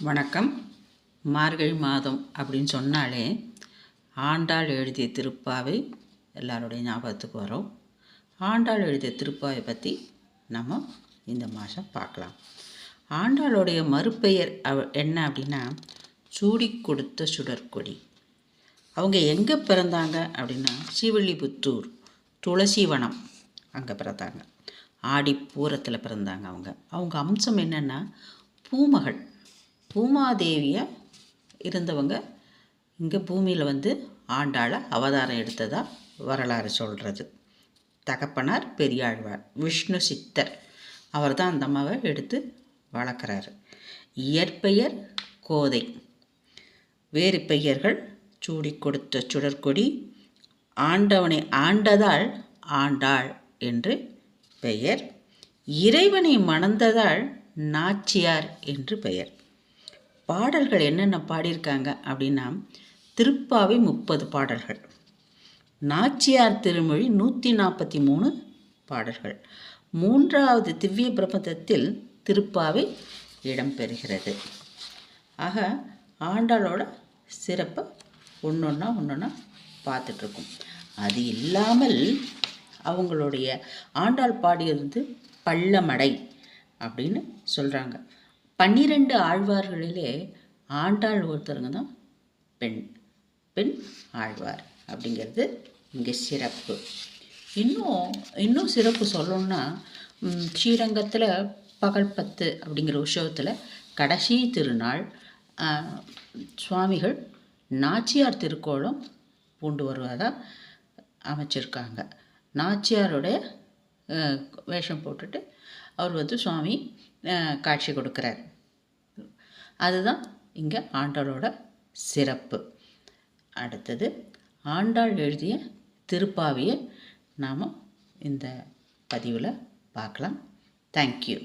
வணக்கம். மார்கழி மாதம் அப்படின்னு சொன்னாலே ஆண்டாள் எழுதிய திருப்பாவை எல்லாருடைய ஞாபகத்துக்கு வரும். ஆண்டாள் எழுதிய திருப்பாவை பற்றி நம்ம இந்த மாதம் பார்க்கலாம். ஆண்டாளுடைய மறுபெயர் என்ன அப்படின்னா சூடி கொடுத்த சுடற்கொடி. அவங்க எங்கே பிறந்தாங்க அப்படின்னா ஸ்ரீவில்லிபுத்தூர் துளசிவனம் அங்கே பிறந்தாங்க. ஆடிப்பூரத்தில் பிறந்தாங்க. அவங்க அம்சம் என்னென்னா பூமகள், பூமாதேவியாக இருந்தவங்க இங்கே பூமியில் ஆண்டாளை அவதாரம் எடுத்ததாக வரலாறு சொல்கிறது. தகப்பனார் பெரியாழ்வார், விஷ்ணு சித்தர் அவர் தான் அந்த அம்மாவை எடுத்து வளர்க்குறாரு. இயற்பெயர் கோதை, வேறு பெயர்கள் சூடி கொடுத்த சுடற்கொடி, ஆண்டவனை ஆண்டதால் ஆண்டாள் என்று பெயர், இறைவனை மணந்ததால் நாச்சியார் என்று பெயர். பாடல்கள் என்னென்ன பாடியிருக்காங்க அப்படின்னா திருப்பாவை 30 பாடல்கள், நாச்சியார் திருமொழி 143 பாடல்கள், 3வது திவ்ய பிரபந்தத்தில் திருப்பாவை இடம்பெறுகிறது. ஆக ஆண்டாளோட சிறப்பை ஒன்றொன்னா பார்த்துட்ருக்கோம். அது இல்லாமல் அவங்களுடைய ஆண்டாள் பாடியிருந்து பள்ளமடை அப்படின்னு சொல்கிறாங்க. 12 ஆழ்வார்களிலே ஆண்டாள் ஒருத்தருங்க தான் பெண் ஆழ்வார் அப்படிங்கிறது இங்கே சிறப்பு. இன்னும் சிறப்பு சொல்லணும்னா ஸ்ரீரங்கத்தில் பகல் 10 அப்படிங்கிற உற்சவத்தில் கடைசி திருநாள் சுவாமிகள் நாச்சியார் திருக்கோலம் பூண்டு வருவதாக அமைச்சிருக்காங்க. நாச்சியாருடைய வேஷம் போட்டுட்டு அவர் சுவாமி காட்சி கொடுக்குறார். அதுதான் இங்கே ஆண்டாளோட சிறப்பு. அடுத்தது ஆண்டாள் எழுதிய திருப்பாவையை நாம் இந்த பதிவில் பார்க்கலாம். தேங்க்யூ.